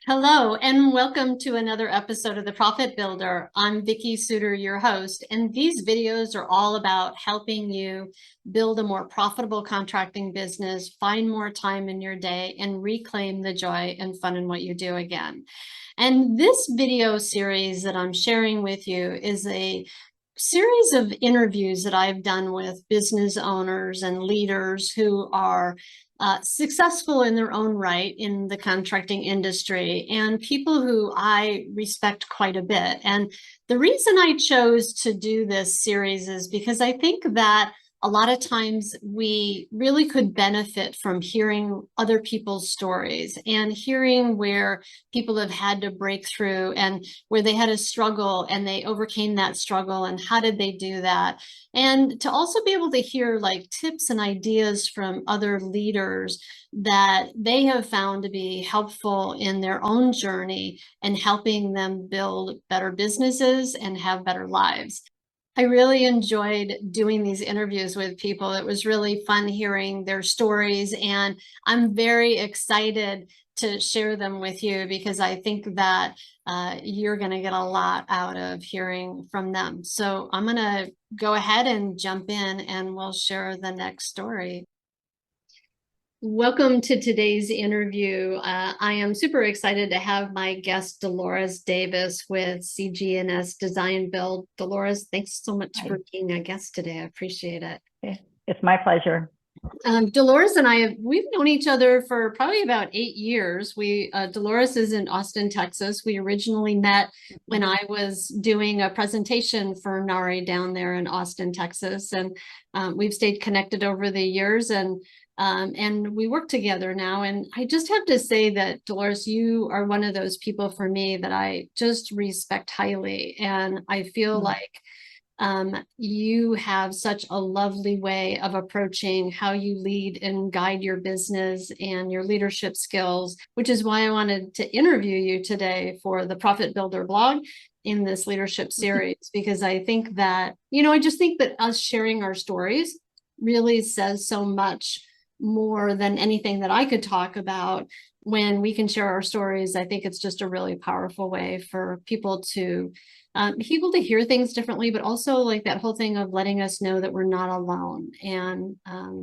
Hello, and welcome to another episode of The Profit Builder. I'm Vicki Suter, your host, and these videos are all about helping you build a more profitable contracting business, find more time in your day, and reclaim the joy and fun in what you do again. And this video series that I'm sharing with you is a series of interviews that I've done with business owners and leaders who are successful in their own right in the contracting industry and people who I respect quite a bit. And the reason I chose to do this series is because I think that a lot of times we really could benefit from hearing other people's stories and hearing where people have had to break through and where they had a struggle and they overcame that struggle and how did they do that. And to also be able to hear like tips and ideas from other leaders that they have found to be helpful in their own journey and helping them build better businesses and have better lives. I really enjoyed doing these interviews with people. It was really fun hearing their stories, and I'm very excited to share them with you because I think that you're going to get a lot out of hearing from them. So I'm going to go ahead and jump in and we'll share the next story. Welcome to today's interview. I am super excited to have my guest, Dolores Davis with CG&S Design Build. Dolores, thanks so much for being a guest today. I appreciate it. It's my pleasure. Dolores and we've known each other for probably about 8 years. Dolores is in Austin, Texas. We originally met when I was doing a presentation for NARI down there in Austin, Texas. And we've stayed connected over the years and we work together now. And I just have to say that, Dolores, you are one of those people for me that I just respect highly. And I feel like you have such a lovely way of approaching how you lead and guide your business and your leadership skills, which is why I wanted to interview you today for the Profit Builder blog in this leadership series, because I think that, I just think that us sharing our stories really says so much more than anything that I could talk about. When we can share our stories, I think it's just a really powerful way for people to hear things differently, but also like that whole thing of letting us know that we're not alone. And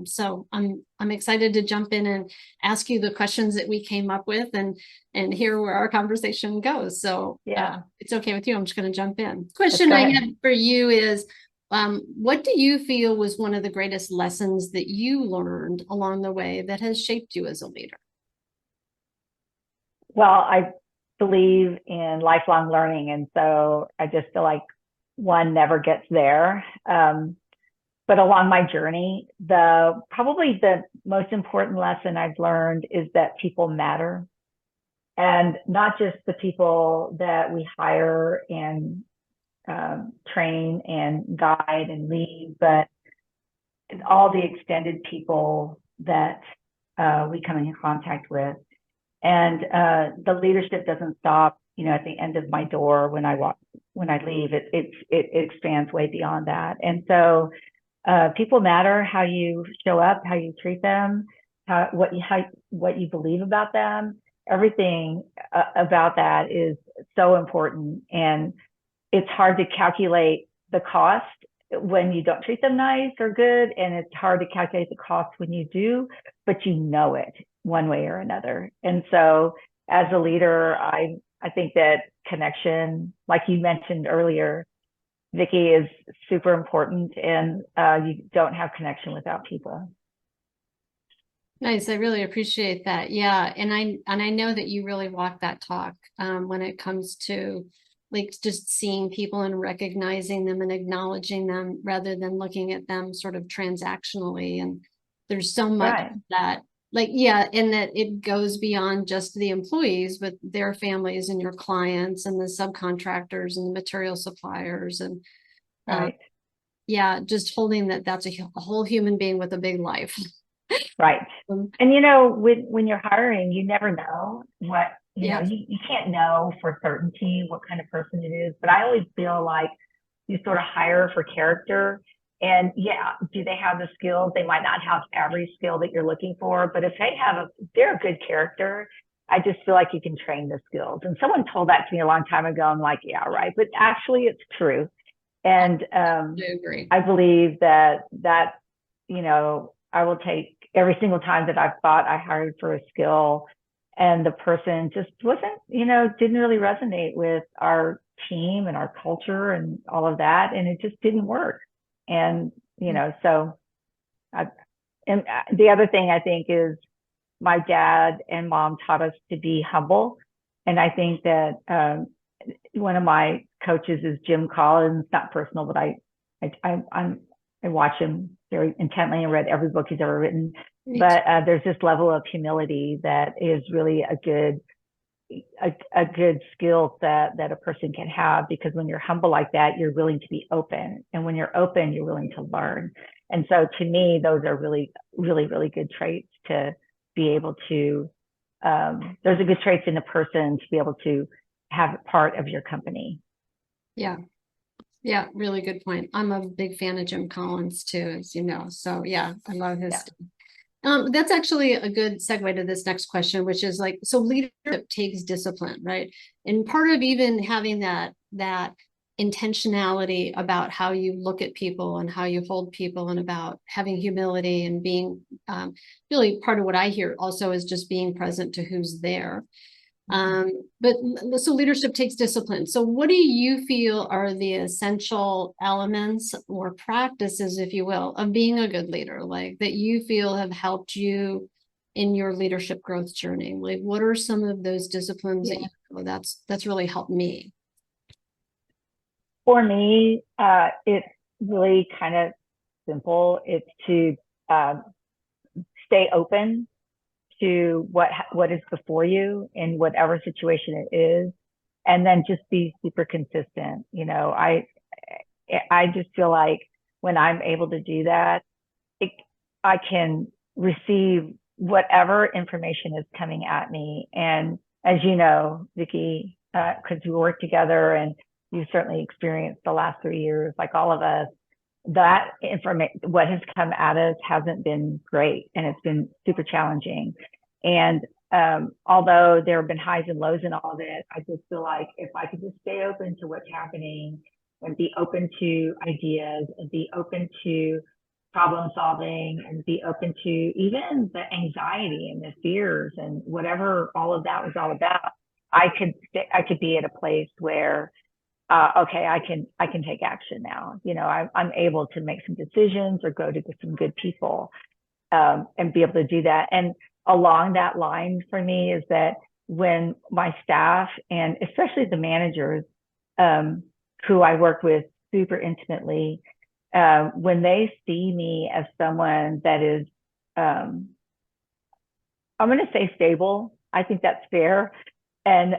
so I'm excited to jump in and ask you the questions that we came up with and hear where our conversation goes. So yeah, it's okay with you. I'm just going to jump in. Question I have for you is, what do you feel was one of the greatest lessons that you learned along the way that has shaped you as a leader? Well, I believe in lifelong learning. And so I just feel like one never gets there. But along my journey, probably the most important lesson I've learned is that people matter. And not just the people that we hire and train and guide and lead, but all the extended people that we come in contact with. And the leadership doesn't stop, at the end of my door when I leave. It expands way beyond that. And so people matter. How you show up, how you treat them, what you believe about them. Everything about that is so important. And it's hard to calculate the cost when you don't treat them nice or good, and it's hard to calculate the cost when you do, but you know it one way or another. And so as a leader, I think that connection, like you mentioned earlier, Vicki, is super important, and you don't have connection without people. Nice. I really appreciate that. Yeah. And I know that you really walk that talk when it comes to like just seeing people and recognizing them and acknowledging them rather than looking at them sort of transactionally. And there's so much that and that it goes beyond just the employees, but their families and your clients and the subcontractors and the material suppliers. And just holding that's a whole human being with a big life. Right. And, when you're hiring, you never know what, you can't know for certainty what kind of person it is. But I always feel like you sort of hire for character. And do they have the skills? They might not have every skill that you're looking for, but if they're a good character I just feel like you can train the skills. And someone told that to me a long time ago. I'm like, yeah, right. But actually, it's true. And I agree. I believe that I will take every single time that I've thought I hired for a skill and the person just wasn't, didn't really resonate with our team and our culture and all of that. And it just didn't work. And, so and the other thing I think is my dad and mom taught us to be humble. And I think that one of my coaches is Jim Collins, not personal, but I watch him very intently and read every book he's ever written. But there's this level of humility that is really a good skill set that a person can have, because when you're humble like that, you're willing to be open. And when you're open, you're willing to learn. And so to me, those are really, really, really good traits to be able to, those are good traits in a person to be able to have part of your company. Yeah. Yeah, really good point. I'm a big fan of Jim Collins too, as you know. So yeah, I love his stuff. That's actually a good segue to this next question, which is like, so leadership takes discipline, right? And part of even having that intentionality about how you look at people and how you hold people, and about having humility and being really part of what I hear also is just being present to who's there. But so leadership takes discipline. So what do you feel are the essential elements or practices, if you will, of being a good leader, like that you feel have helped you in your leadership growth journey? Like, what are some of those disciplines that you feel that's really helped me? For me, it's really kind of simple. It's to stay open to what is before you in whatever situation it is, and then just be super consistent. I just feel like when I'm able to do that, I can receive whatever information is coming at me. And as you know, Vicki, because we work together and you've certainly experienced the last 3 years, like all of us, that information, what has come at us hasn't been great, and it's been super challenging. And although there have been highs and lows in all of it, I just feel like if I could just stay open to what's happening and be open to ideas and be open to problem solving and be open to even the anxiety and the fears and whatever all of that was all about, I could be at a place where okay, I can take action now. I'm able to make some decisions or go to some good people and be able to do that. And along that line for me is that when my staff, and especially the managers who I work with super intimately, when they see me as someone that is, I'm going to say stable, I think that's fair. And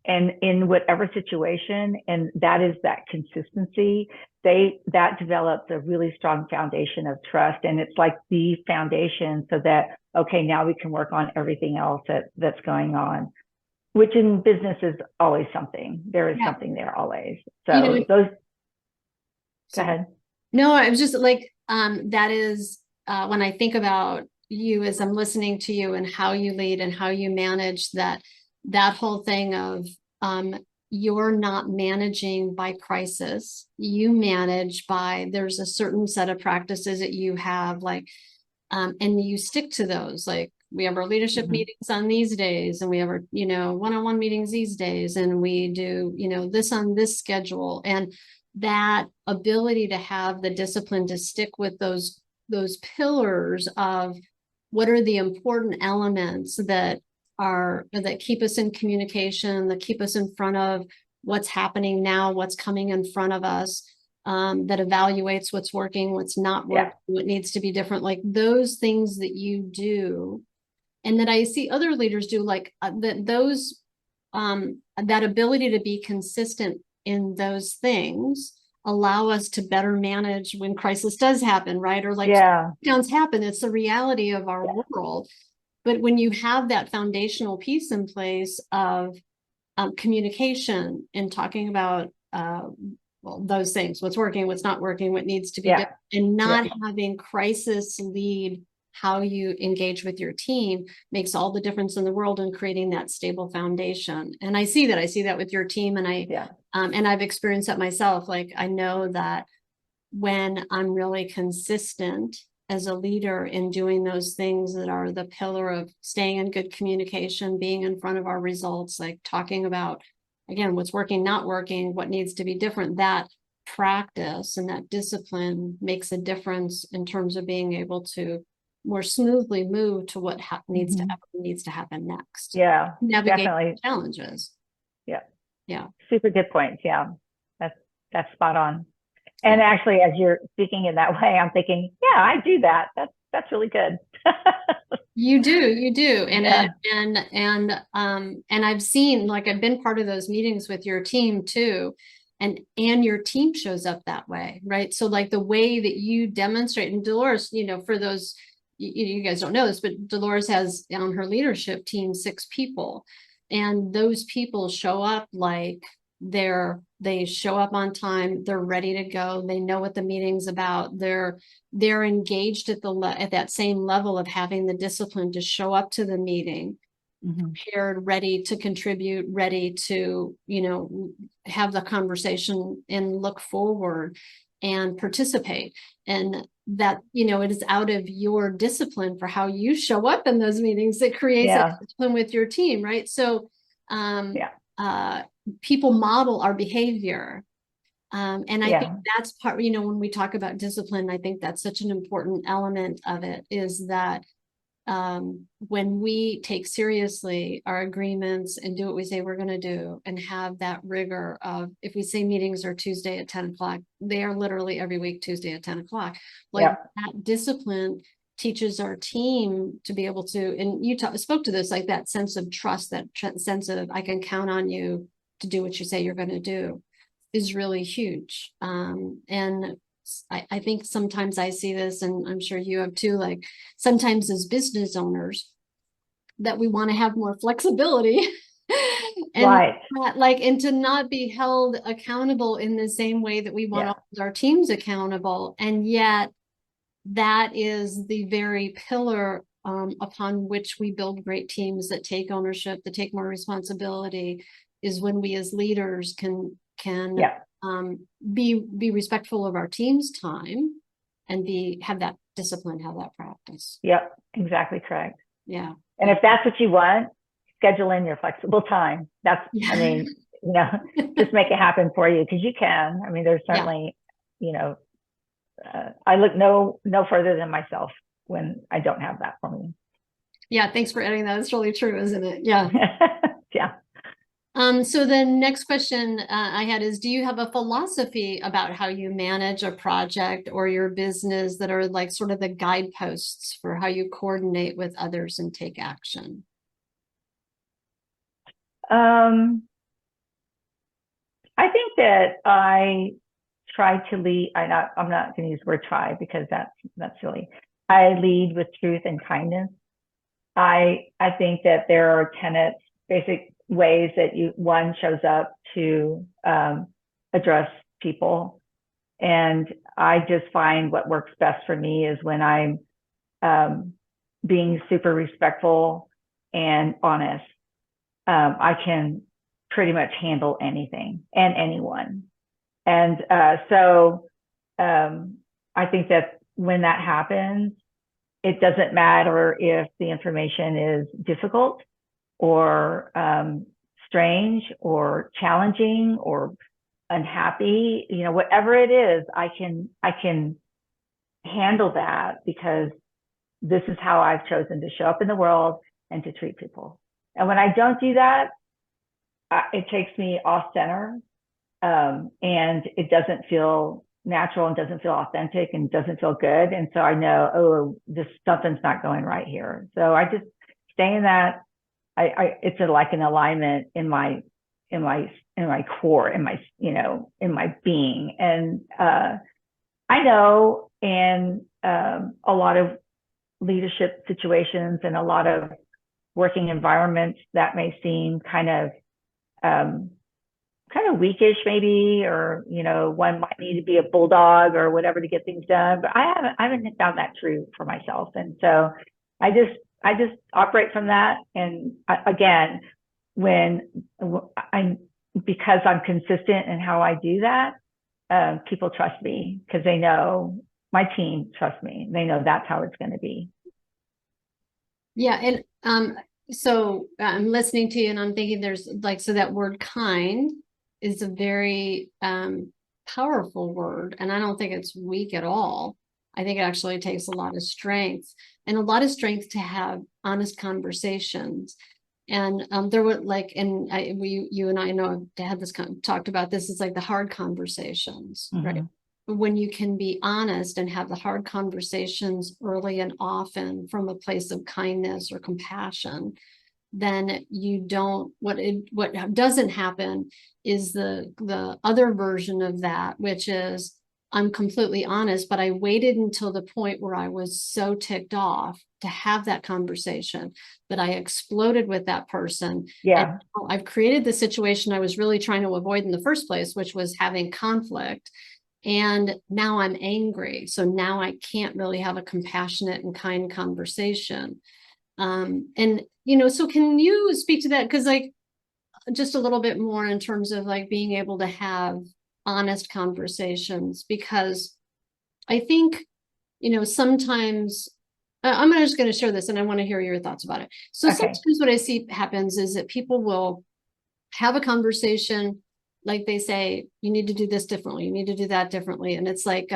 in whatever situation, and that is that consistency, that develops a really strong foundation of trust. And it's like the foundation so that, okay, now we can work on everything else that's going on, which in business is always something. There is something there always. So go ahead. No, I was just like, that is, when I think about you as I'm listening to you and how you lead and how you manage that whole thing of you're not managing by crisis, you manage by, there's a certain set of practices that you have, like and you stick to those. Like, we have our leadership meetings on these days, and we have our one-on-one meetings these days, and we do this on this schedule. And that ability to have the discipline to stick with those pillars of what are the important elements that keep us in communication, that keep us in front of what's happening now, what's coming in front of us, that evaluates what's working, what's not working, what needs to be different, like those things that you do, and that I see other leaders do, like that ability to be consistent in those things allow us to better manage when crisis does happen, right? Or like downs happen, it's the reality of our world. But when you have that foundational piece in place of communication and talking about those things, what's working, what's not working, what needs to be done, and not having crisis lead how you engage with your team makes all the difference in the world in creating that stable foundation. And I see that with your team, and and I've experienced that myself. Like, I know that when I'm really consistent as a leader in doing those things that are the pillar of staying in good communication, being in front of our results, like talking about, again, what's working, not working, what needs to be different, that practice and that discipline makes a difference in terms of being able to more smoothly move to what needs to happen next. Yeah, navigate definitely challenges. Yeah, super good points. Yeah, that's spot on. And actually, as you're speaking in that way, I'm thinking, yeah, I do that. That's really good. You do. And I've seen, like, I've been part of those meetings with your team too. And your team shows up that way, right? So like the way that you demonstrate, and Dolores, for those, you guys don't know this, but Dolores has on her leadership team 6 people. And those people show up like they show up on time, they're ready to go, they know what the meeting's about, they're engaged at that same level of having the discipline to show up to the meeting, prepared, ready to contribute, ready to, have the conversation and look forward and participate. And that, it is out of your discipline for how you show up in those meetings that creates a discipline with your team, right? So people model our behavior. And I think that's part, when we talk about discipline, I think that's such an important element of it, is that when we take seriously our agreements and do what we say we're going to do, and have that rigor of, if we say meetings are Tuesday at 10 o'clock, they are literally every week, Tuesday at 10 o'clock. Like that discipline teaches our team to be able to, and you spoke to this, like that sense of trust, that sense of, I can count on you to do what you say you're going to do, is really huge. And I think sometimes I see this, and I'm sure you have too, like sometimes as business owners, that we want to have more flexibility and and to not be held accountable in the same way that we want to hold our teams accountable. And yet that is the very pillar upon which we build great teams that take ownership, that take more responsibility, is when we as leaders can be respectful of our team's time and have that discipline, have that practice. Yep, exactly correct. Yeah. And if that's what you want, schedule in your flexible time. I mean, just make it happen for you, because you can. I mean, there's certainly, I look no further than myself when I don't have that for me. Yeah, thanks for adding that. It's really true, isn't it? Yeah. Yeah. So the next question I had is, do you have a philosophy about how you manage a project or your business that are like sort of the guideposts for how you coordinate with others and take action? I think that I try to lead. I'm not going to use the word try, because that's silly. I lead with truth and kindness. I think that there are tenets, basic ways that one shows up to address people. And I just find what works best for me is when I'm being super respectful and honest. I can pretty much handle anything and anyone. And so I think that when that happens, it doesn't matter if the information is difficult or strange or challenging or unhappy, whatever it is, I can handle that, because this is how I've chosen to show up in the world and to treat people. And when I don't do that, it takes me off center, and it doesn't feel natural and doesn't feel authentic and doesn't feel good. And so I know, something's not going right here. So I just stay in that. It's like an alignment in my core, in my being. And I know in a lot of leadership situations and a lot of working environments, that may seem kind of kind of weakish maybe, or, one might need to be a bulldog or whatever to get things done. But I haven't found that true for myself. And so I just operate from that. And again, because I'm consistent in how I do that, people trust me because they know, my team trusts me. They know that's how it's going to be. Yeah. And so I'm listening to you and I'm thinking there's so that word kind is a very powerful word. And I don't think it's weak at all. I think it actually takes a lot of strength to have honest conversations. And there were you and I know I had this talked about this. It's like the hard conversations, right? When you can be honest and have the hard conversations early and often from a place of kindness or compassion, then you don't, what doesn't happen is the other version of that, which is I'm completely honest, but I waited until the point where I was so ticked off to have that conversation that I exploded with that person. Yeah. And I've created the situation I was really trying to avoid in the first place, which was having conflict. And now I'm angry. So now I can't really have a compassionate and kind conversation. So can you speak to that? Because just a little bit more in terms of being able to have honest conversations, because I think, sometimes I'm just going to share this and I want to hear your thoughts about it. So sometimes what I see happens is that people will have a conversation, like they say, you need to do this differently, you need to do that differently. And it's and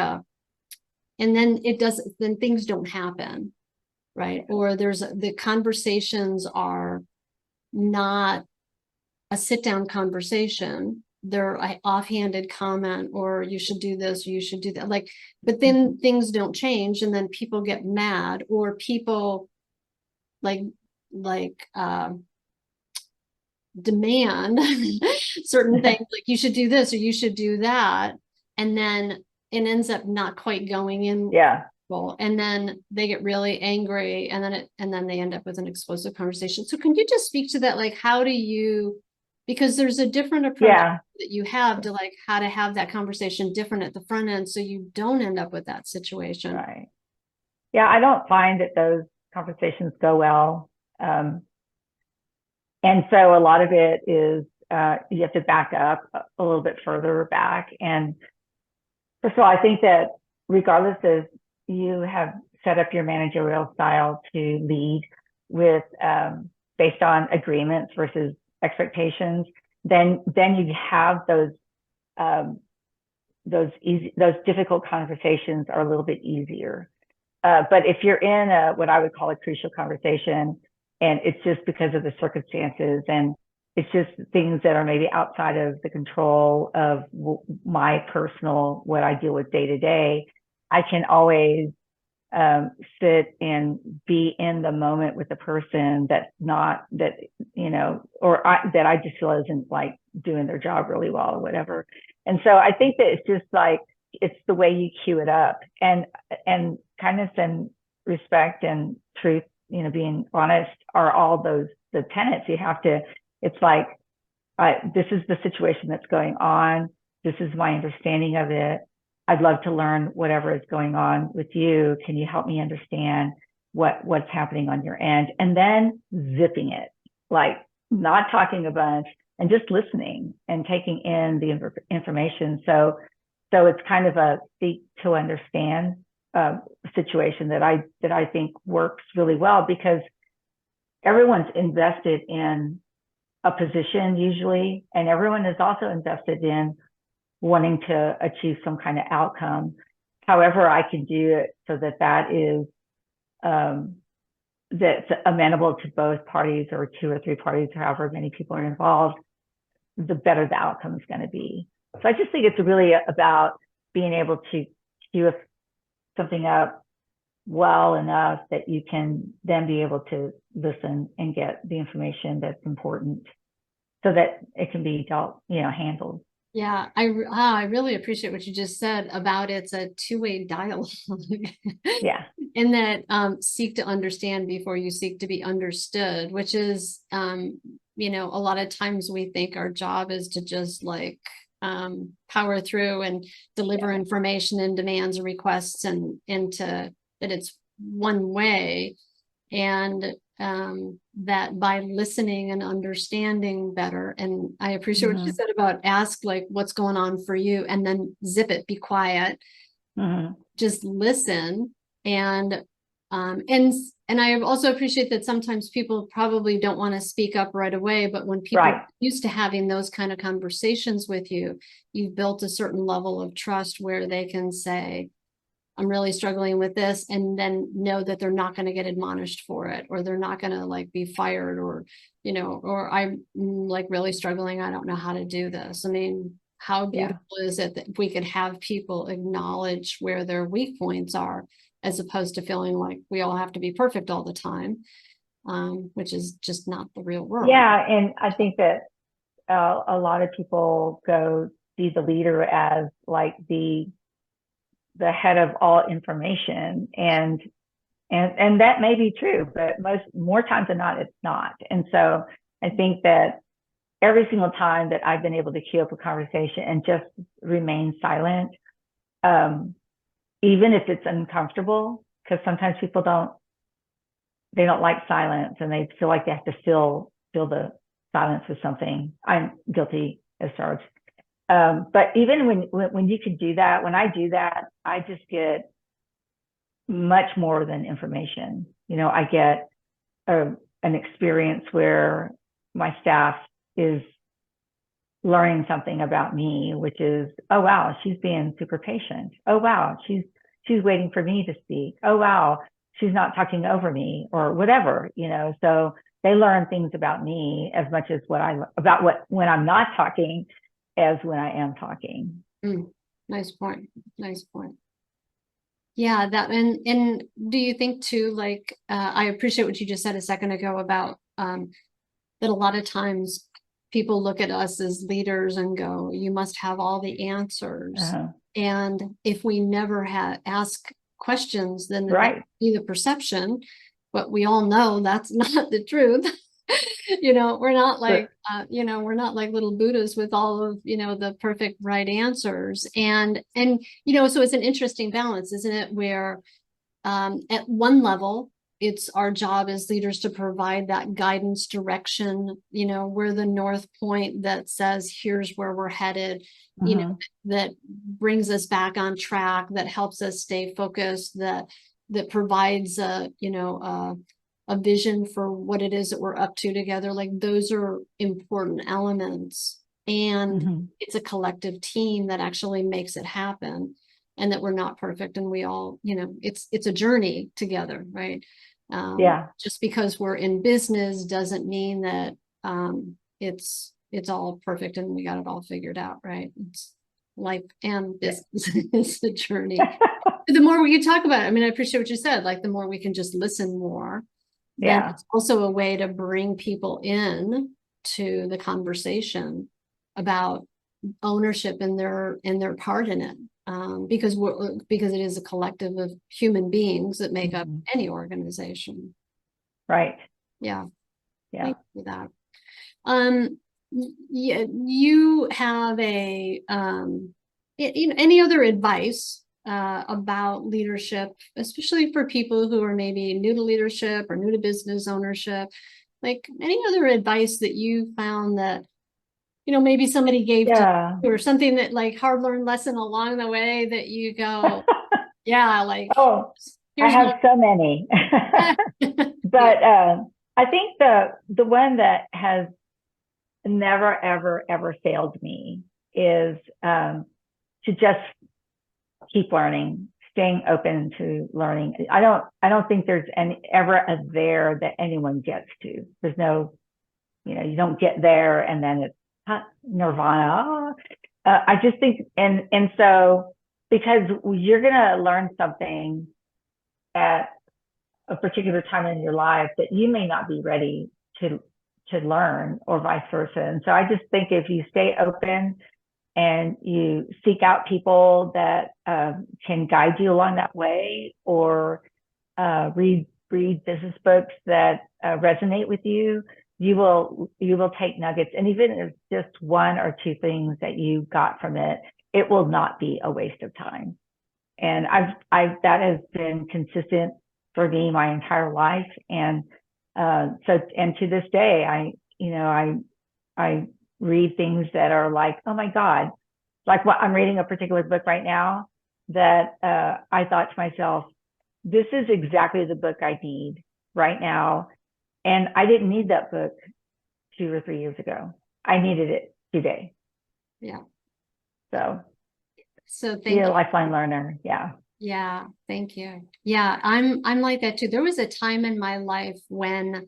then things don't happen. Right. Or the conversations are not a sit down conversation. They're an offhanded comment, or you should do this, or you should do that. But then things don't change. And then people get mad, or people demand certain things, like you should do this or you should do that. And then it ends up not quite going in. Yeah. And then they get really angry, and then they end up with an explosive conversation. So can you just speak to that? How do you, because there's a different approach that you have to how to have that conversation different at the front end, so you don't end up with that situation. Right. Yeah. I don't find that those conversations go well. And so a lot of it is, you have to back up a little bit further back. And first of all, I think that regardless of, you have set up your managerial style to lead with based on agreements versus expectations, then you have those difficult conversations are a little bit easier. But if you're in what I would call a crucial conversation, and it's just because of the circumstances, and it's just things that are maybe outside of the control of my personal, what I deal with day to day, I can always sit and be in the moment with the person that I just feel isn't doing their job really well or whatever. And so I think that it's just it's the way you cue it up, and kindness and respect and truth, being honest are all the tenets you have to. It's this is the situation that's going on. This is my understanding of it. I'd love to learn whatever is going on with you. Can you help me understand what's happening on your end? And then zipping it, not talking a bunch and just listening and taking in the information. So it's kind of a seek to understand situation that I think works really well, because everyone's invested in a position usually, and everyone is also invested in wanting to achieve some kind of outcome. However, I can do it so that is that's amenable to both parties, or two or three parties, or however many people are involved, the better the outcome is going to be. So I just think it's really about being able to queue something up well enough that you can then be able to listen and get the information that's important, so that it can be handled. Yeah, I really appreciate what you just said about it's a two-way dialogue. Yeah. And that seek to understand before you seek to be understood, which is a lot of times we think our job is to just like power through and deliver information and demands and requests and that it's one way. And that by listening and understanding better, and I appreciate what you said about ask like what's going on for you, and then zip it, be quiet, just listen. And I also appreciate that sometimes people probably don't want to speak up right away, but when people are used to having those kind of conversations with you, you've built a certain level of trust where they can say, I'm really struggling with this, and then know that they're not going to get admonished for it, or they're not going to like be fired, or, or I'm like really struggling. I don't know how to do this. I mean, how beautiful is it that we could have people acknowledge where their weak points are, as opposed to feeling like we all have to be perfect all the time, which is just not the real world. Yeah. And I think that a lot of people see the leader as like the head of all information, and that may be true, but more times than not, it's not. And so I think that every single time that I've been able to queue up a conversation and just remain silent, even if it's uncomfortable, because sometimes people don't like silence, and they feel like they have to fill the silence with something. I'm guilty as charged. But even when you can do that, when I do that, I just get much more than information. I get an experience where my staff is learning something about me, which is, oh wow, she's being super patient. Oh wow, she's waiting for me to speak. Oh wow, she's not talking over me, or whatever. So they learn things about me as much as when I'm not talking as when I am talking. Nice point. Yeah, that and do you think too, like I appreciate what you just said a second ago about that a lot of times people look at us as leaders and go, you must have all the answers. And if we never ask questions, then that be the perception, but we all know that's not the truth. We're not like, we're not like little Buddhas with all of, the perfect right answers. And, so it's an interesting balance, isn't it? Where at one level, it's our job as leaders to provide that guidance, direction, we're the north point that says, here's where we're headed, that brings us back on track, that helps us stay focused, that provides a vision for what it is that we're up to together. Like those are important elements, and it's a collective team that actually makes it happen, and that we're not perfect, and we all, it's a journey together, right? Just because we're in business doesn't mean that it's all perfect and we got it all figured out, right? It's life and business is the journey. The more we can talk about it, I mean, I appreciate what you said, like the more we can just listen more. Then it's also a way to bring people in to the conversation about ownership and their part in it, because it is a collective of human beings that make up any organization. Right. Yeah. Thank you for that. You have any other advice about leadership, especially for people who are maybe new to leadership or new to business ownership? Like any other advice that you found that, maybe somebody gave to you, or something that like hard learned lesson along the way that you go, like, oh, I have so many. But I think the one that has never, ever, ever failed me is to just keep learning, staying open to learning. I don't think there's ever a there that anyone gets to. There's no, you don't get there and then it's nirvana. I just think, and so because you're gonna learn something at a particular time in your life that you may not be ready to learn, or vice versa. And so I just think if you stay open and you seek out people that can guide you along that way, or read business books that resonate with you, you will take nuggets, and even if it's just one or two things that you got from it, it will not be a waste of time. And that has been consistent for me my entire life. And and to this day, I read things that are like, oh my God, like what I'm reading a particular book right now that I thought to myself, this is exactly the book I need right now. And I didn't need that book 2 or 3 years ago. I needed it today. Yeah. So thank be a you. lifelong learner. Yeah. Yeah. Thank you. Yeah. I'm like that too. There was a time in my life when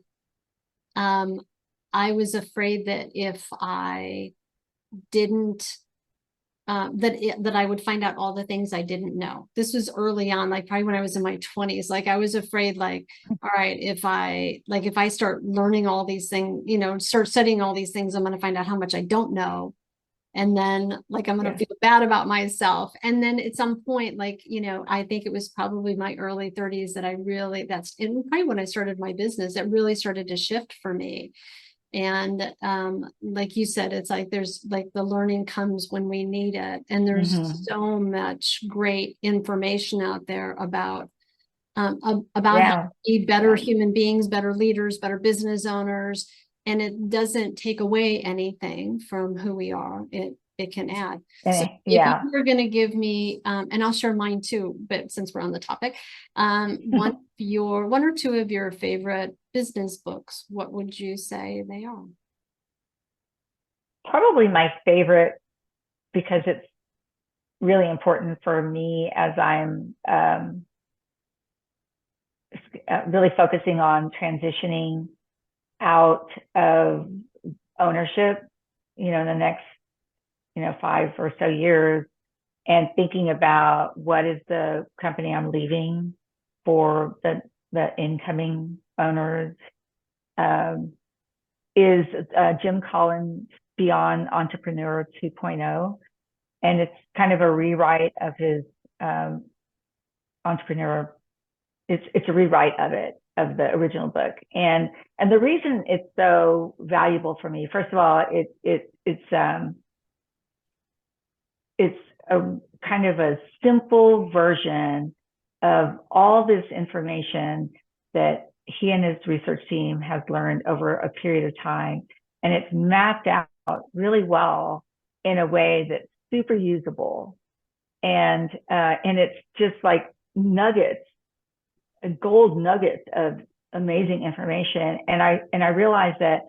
I was afraid that if I didn't that I would find out all the things I didn't know. This was early on, like probably when I was in my 20s. Like I was afraid, like, all right, if I start learning all these things, start studying all these things, I'm going to find out how much I don't know. And then like, I'm going to feel bad about myself. And then at some point, like, I think it was probably my early 30s that that's probably when I started my business, that really started to shift for me. And like you said, it's like there's like the learning comes when we need it. And there's so much great information out there about how to be better human beings, better leaders, better business owners. And it doesn't take away anything from who we are. It can add. So if you were going to give me, and I'll share mine too, but since we're on the topic, one or two of your favorite business books, what would you say they are? Probably my favorite, because it's really important for me as I'm really focusing on transitioning out of ownership, in the next 5 or so years, and thinking about what is the company I'm leaving for the incoming owners, is Jim Collins' Beyond Entrepreneur 2.0. And it's kind of a rewrite of his entrepreneur. It's a rewrite of the original book. And the reason it's so valuable for me, first of all, it's a kind of a simple version of all this information that he and his research team has learned over a period of time. And it's mapped out really well in a way that's super usable. And it's just like nuggets, gold nuggets of amazing information. And I realized that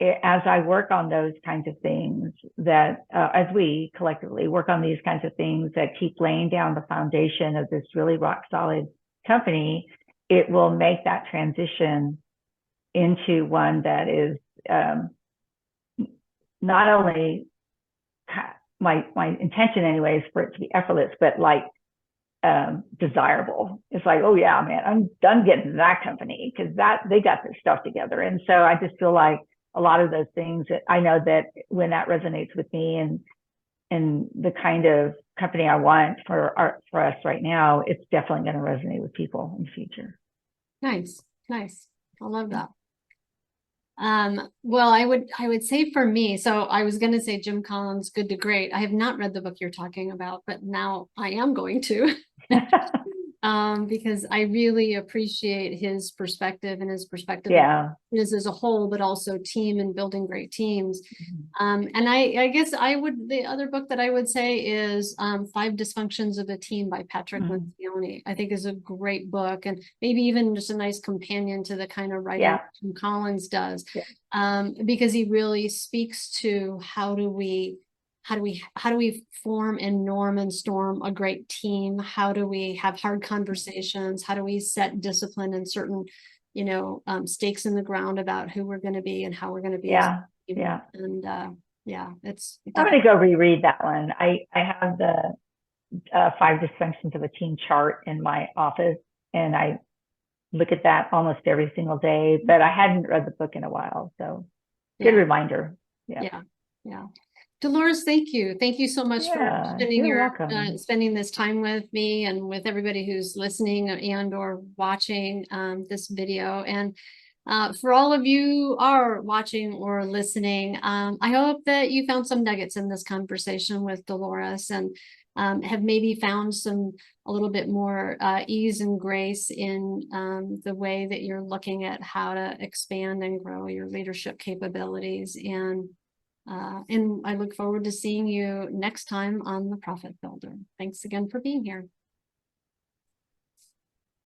as I work on those kinds of things, that as we collectively work on these kinds of things that keep laying down the foundation of this really rock solid company, it will make that transition into one that is not only my intention anyways for it to be effortless, but like desirable. It's like, oh yeah, man, I'm done getting that company because they got their stuff together. And so I just feel like a lot of those things that I know that when that resonates with me and the kind of company I want for us right now, it's definitely going to resonate with people in the future. Nice. I love that. Well, I would say for me, so I was going to say Jim Collins, Good to Great. I have not read the book you're talking about, but now I am going to. Because I really appreciate his perspective and his perspective as a whole, but also team and building great teams. And I guess the other book that I would say is 5 Dysfunctions of a Team by Patrick Lencioni. I think is a great book, and maybe even just a nice companion to the kind of writing Jim Collins does, because he really speaks to how do we form and norm and storm a great team? How do we have hard conversations? How do we set discipline and certain, stakes in the ground about who we're going to be and how we're going to be? And I'm going to go reread that one. I have the 5 Dysfunctions of a Team chart in my office, and I look at that almost every single day, but I hadn't read the book in a while. So good reminder. Yeah. Dolores, thank you. Thank you so much for spending this time with me and with everybody who's listening and or watching this video. And For all of you who are watching or listening, I hope that you found some nuggets in this conversation with Dolores and have maybe found a little bit more ease and grace in the way that you're looking at how to expand and grow your leadership capabilities. And I look forward to seeing you next time on The Profit Builder. Thanks again for being here.